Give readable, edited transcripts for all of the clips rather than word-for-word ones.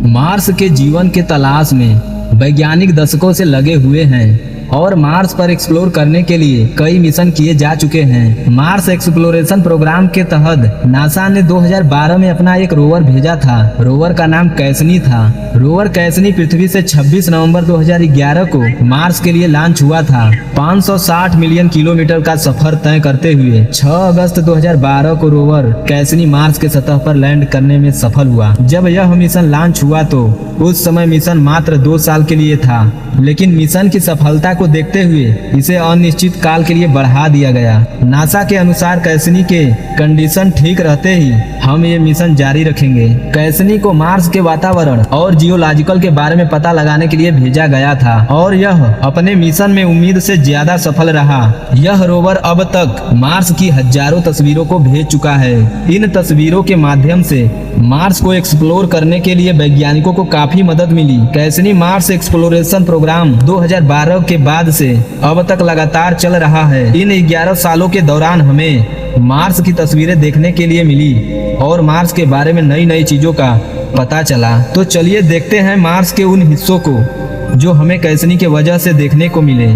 Mars के जीवन के तलाश में वैज्ञानिक दशकों से लगे हुए हैं और मार्स पर एक्सप्लोर करने के लिए कई मिशन किए जा चुके हैं। मार्स एक्सप्लोरेशन प्रोग्राम के तहत नासा ने 2012 में अपना एक रोवर भेजा था। रोवर का नाम कैसनी था। रोवर कैसनी पृथ्वी से 26 नवंबर 2011 को मार्स के लिए लॉन्च हुआ था। 560 मिलियन किलोमीटर का सफर तय करते हुए 6 अगस्त 2012 को रोवर कैसनी मार्स के सतह पर लैंड करने में सफल हुआ। जब यह मिशन लॉन्च हुआ तो उस समय मिशन मात्र 2 साल के लिए था, लेकिन मिशन की सफलता को देखते हुए इसे अनिश्चित काल के लिए बढ़ा दिया गया। नासा के अनुसार कैसनी के कंडीशन ठीक रहते ही हम ये मिशन जारी रखेंगे। कैसनी को मार्स के वातावरण और जियोलॉजिकल के बारे में पता लगाने के लिए भेजा गया था और यह अपने मिशन में उम्मीद से ज्यादा सफल रहा। यह रोवर अब तक मार्स की हजारों तस्वीरों को भेज चुका है। इन तस्वीरों के माध्यम से मार्स को एक्सप्लोर करने के लिए वैज्ञानिकों को काफी मदद मिली। कैसनी मार्स एक्सप्लोरेशन प्रोग्राम 2012 के बाद से अब तक लगातार चल रहा है। इन 11 सालों के दौरान हमें मार्स की तस्वीरें देखने के लिए मिली और मार्स के बारे में नई नई चीजों का पता चला। तो चलिए देखते हैं मार्स के उन हिस्सों को जो हमें कैसनी के वजह से देखने को मिले।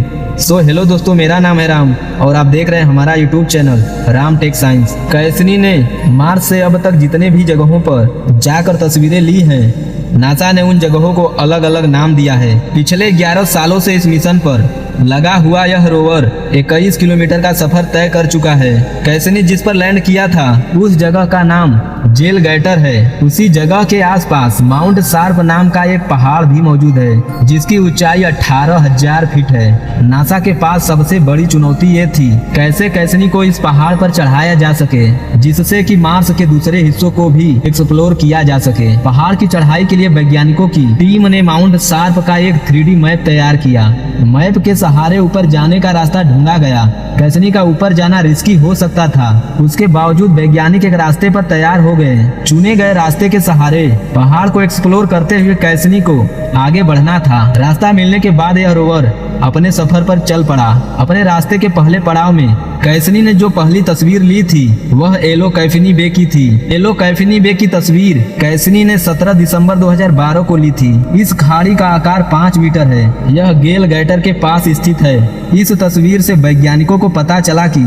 हेलो दोस्तों, मेरा नाम है राम और आप देख रहे हैं हमारा YouTube channel Ram Tech Science. Cassini ने मार्स से अब तक जितने भी जगहों पर जाकर तस्वीरें ली हैं, नासा ने उन जगहों को अलग अलग नाम दिया है। पिछले 11 सालों से इस मिशन पर लगा हुआ यह रोवर 21 किलोमीटर का सफर तय कर चुका है। कैसनी जिस पर लैंड किया था उस जगह का नाम जेल गैटर है। उसी जगह के आसपास माउंट शार्प नाम का एक पहाड़ भी मौजूद है जिसकी ऊंचाई 18,000 फीट है। नासा के पास सबसे बड़ी चुनौती ये थी कैसे कैसनी को इस पहाड़ पर चढ़ाया जा सके जिससे कि मार्स के दूसरे हिस्सों को भी एक्सप्लोर किया जा सके। पहाड़ की चढ़ाई के लिए वैज्ञानिकों की टीम ने माउंट शार्प का एक 3D मैप तैयार किया। मैप के सहारे ऊपर जाने का रास्ता ढूंढा गया। कैसनी का ऊपर जाना रिस्की हो सकता था, उसके बावजूद वैज्ञानिक एक रास्ते पर तैयार हो गए। चुने गए रास्ते के सहारे पहाड़ को एक्सप्लोर करते हुए कैसनी को आगे बढ़ना था। रास्ता मिलने के बाद यह रोवर अपने सफर पर चल पड़ा। अपने रास्ते के पहले पड़ाव में कैसनी ने जो पहली तस्वीर ली थी वह येलो कैफिनी बे की थी। येलो कैफिनी बे की तस्वीर कैसनी ने 17 दिसंबर 2012 को ली थी। इस खाड़ी का आकार 5 मीटर है। यह गेल गैटर के पास स्थित है। इस तस्वीर से वैज्ञानिकों को पता चला कि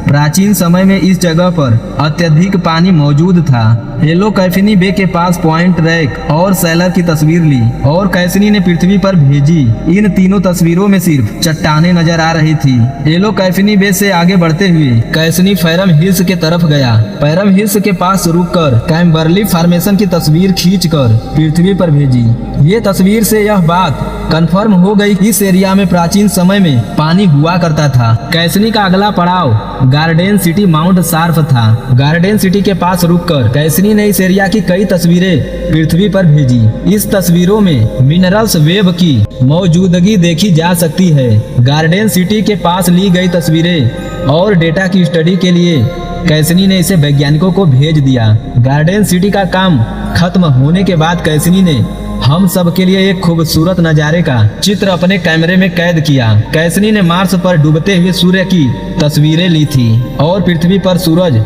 प्राचीन समय में इस जगह पर अत्यधिक पानी मौजूद था। येलो कैफिनी बे के पास पॉइंट रैक और सैलर की तस्वीर ली और कैसनी ने पृथ्वी पर भेजी। इन तीनों तस्वीरों में सिर्फ चट्टानें नजर आ रही थी। येलो कैफिनी बे से आगे बढ़ते हुए कैसनी फैरम हिल्स के तरफ गया। फैरम हिल्स के पास रुककर कैम्बरली फॉर्मेशन की तस्वीर खींचकर पृथ्वी पर भेजी। ये तस्वीर से यह बात कंफर्म हो गई कि इस एरिया में प्राचीन समय में पानी हुआ करता था। कैसनी का अगला पड़ाव गार्डन सिटी माउंट शार्प था। गार्डन सिटी के पास रुककर कैसनी ने इस एरिया की कई तस्वीरें पृथ्वी पर भेजी। इस तस्वीरों में मिनरल्स वेब की मौजूदगी देखी जा सकती है। गार्डन सिटी के पास ली गई तस्वीरें और डेटा की स्टडी के लिए कैसनी ने इसे वैज्ञानिकों को भेज दिया। गार्डन सिटी का काम खत्म होने के बाद कैसनी ने हम सब के लिए एक खूबसूरत नजारे का चित्र अपने कैमरे में कैद किया। कैसनी ने मार्स पर डूबते हुए सूर्य की तस्वीरें ली थी और पृथ्वी पर सूरज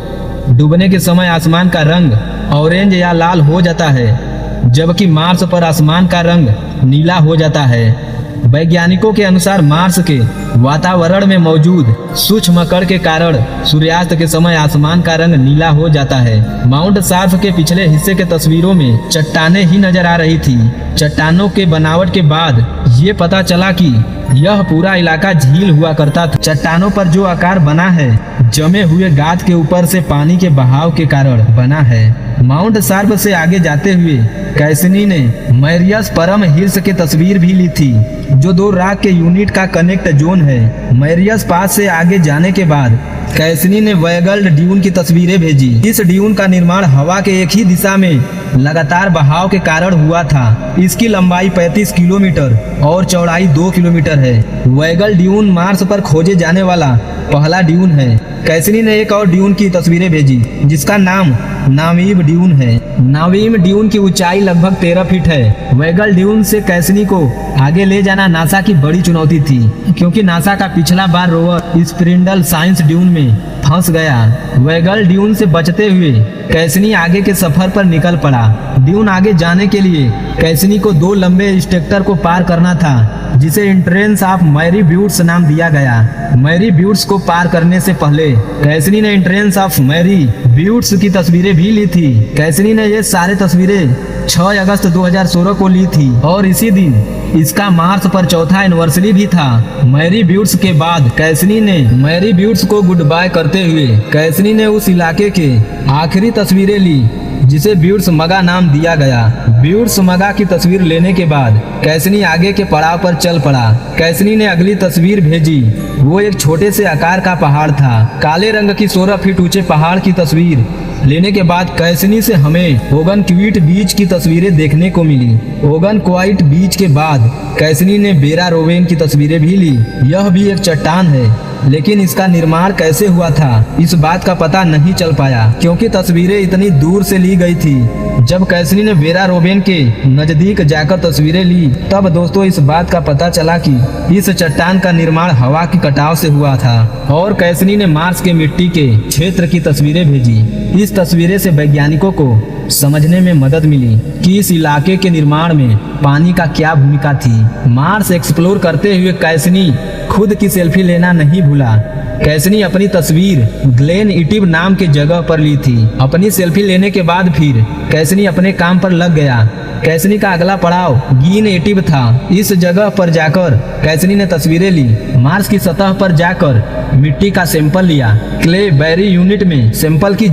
डूबने के समय आसमान का रंग ऑरेंज या लाल हो जाता है, जबकि मार्स पर आसमान का रंग नीला हो जाता है। वैज्ञानिकों के अनुसार मार्स के वातावरण में मौजूद सूक्ष्म कण के कारण सूर्यास्त के समय आसमान का रंग नीला हो जाता है। माउंट शार्प के पिछले हिस्से के तस्वीरों में चट्टानें ही नजर आ रही थी। चट्टानों के बनावट के बाद ये पता चला कि यह पूरा इलाका झील हुआ करता था। चट्टानों पर जो आकार बना है जमे हुए गाद के ऊपर से पानी के बहाव के कारण बना है। माउंट शार्प से आगे जाते हुए कैसनी ने मैरियस परम हिल्स की तस्वीर भी ली थी जो 2 रॉक के यूनिट का कनेक्ट जोन है। मैरियस पास से आगे जाने के बाद कैसनी ने वैगल्ड ड्यून की तस्वीरें भेजी। इस ड्यून का निर्माण हवा के एक ही दिशा में लगातार बहाव के कारण हुआ था। इसकी लंबाई 35 किलोमीटर और चौड़ाई 2 किलोमीटर है। वैगल्ड ड्यून मार्स पर खोजे जाने वाला पहला ड्यून है। कैसनी ने एक और ड्यून की तस्वीरें भेजी जिसका नाम नावीम ड्यून है। नावीम ड्यून की ऊंचाई लगभग 13 फीट है। वैगल ड्यून से कैसनी को आगे ले जाना नासा की बड़ी चुनौती थी क्योंकि नासा का पिछला बार रोवर स्प्रिंडल साइंस ड्यून में फंस गया। वैगल ड्यून से बचते हुए कैसनी आगे के सफर पर निकल पड़ा। ड्यून आगे जाने के लिए कैसनी को 2 लंबे स्ट्रक्चर को पार करना था, जिसे एंट्रेंस ऑफ मैरी ब्यूट्स नाम दिया गया। मैरी ब्यूट्स को पार करने से पहले कैसनी ने एंट्रेंस ऑफ मैरी ब्यूट्स की तस्वीरें भी ली थी। कैसनी ने ये सारे तस्वीरें 6 अगस्त 2016 को ली थी और इसी दिन इसका मार्स पर चौथा एनिवर्सरी भी था। मैरी ब्यूट्स के बाद कैसनी ने मैरी ब्यूट्स को गुड बाय करते हुए कैसनी ने उस इलाके के आखिरी तस्वीरें ली, जिसे ब्यूट्स मगा नाम दिया गया। ब्यूट्स मगा की तस्वीर लेने के बाद कैसनी आगे के पड़ाव पर चल पड़ा। कैसनी ने अगली तस्वीर भेजी। वो एक छोटे से आकार का पहाड़ था। काले रंग की 16 फीट ऊंचे पहाड़ की तस्वीर लेने के बाद कैसनी से हमें ओगन क्विट बीच की तस्वीरें देखने को मिली। ओगन क्वाइट बीच के बाद कैसनी ने बेरा रोवेन की तस्वीरें भी ली। यह भी एक चट्टान है, लेकिन इसका निर्माण कैसे हुआ था इस बात का पता नहीं चल पाया, क्योंकि तस्वीरें इतनी दूर से ली गई थी। जब कैसनी ने बेरा रोवेन के नजदीक जाकर तस्वीरें ली, तब दोस्तों इस बात का पता चला कि इस चट्टान का निर्माण हवा की कटाव से हुआ था। और कैसनी ने मार्स के मिट्टी के क्षेत्र की तस्वीरें भेजी। इस तस्वीरें से वैज्ञानिकों को समझने में मदद मिली कि इस इलाके के निर्माण में पानी का क्या भूमिका थी। मार्स एक्सप्लोर करते हुए कैसनी खुद की सेल्फी लेना नहीं भूला। कैसनी अपनी तस्वीर ग्लेन इटिव नाम के जगह पर ली थी। अपनी सेल्फी लेने के बाद फिर कैसनी अपने काम पर लग गया। कैसनी का अगला पड़ाव गीन एटिव था। इस जगह पर जाकर कैसनी ने तस्वीरें ली। मार्स की सतह पर जाकर मिट्टी का सैंपल लिया। क्ले बैरी यूनिट में सैंपल की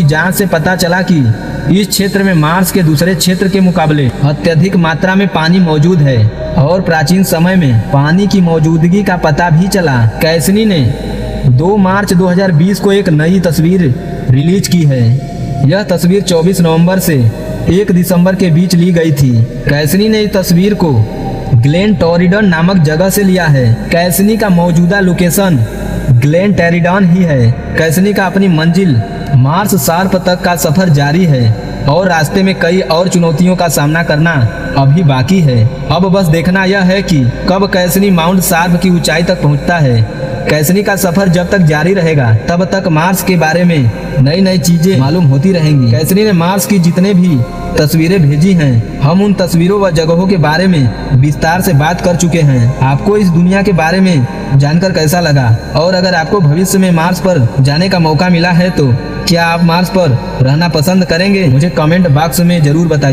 जांच से पता चला कि इस क्षेत्र में मार्स के दूसरे क्षेत्र के मुकाबले अत्यधिक मात्रा में पानी मौजूद है और प्राचीन समय में पानी की मौजूदगी का पता भी चला। कैसनी ने 2 मार्च 2020 को एक नई तस्वीर रिलीज की है। यह तस्वीर 24 नवंबर से 1 दिसंबर के बीच ली गई थी। कैसनी ने इस तस्वीर को ग्लेन टोरिडन नामक जगह से लिया है। कैसनी का मौजूदा लोकेशन ग्लेन टेरिडन ही है। कैसनी का अपनी मंजिल मार्स शार्प तक का सफर जारी है और रास्ते में कई और चुनौतियों का सामना करना अभी बाकी है। अब बस देखना यह है कि कब कैसनी माउंट शार्प की ऊंचाई तक पहुंचता है। कैसनी का सफर जब तक जारी रहेगा, तब तक मार्स के बारे में नई नई चीजें मालूम होती रहेंगी। कैसनी ने मार्स की जितने भी तस्वीरें भेजी हैं, हम उन तस्वीरों व जगहों के बारे में विस्तार से बात कर चुके हैं। आपको इस दुनिया के बारे में जानकर कैसा लगा? और अगर आपको भविष्य में मार्स पर जाने का मौका मिला है तो क्या आप मार्स पर रहना पसंद करेंगे? मुझे कमेंट बॉक्स में जरूर बताइए।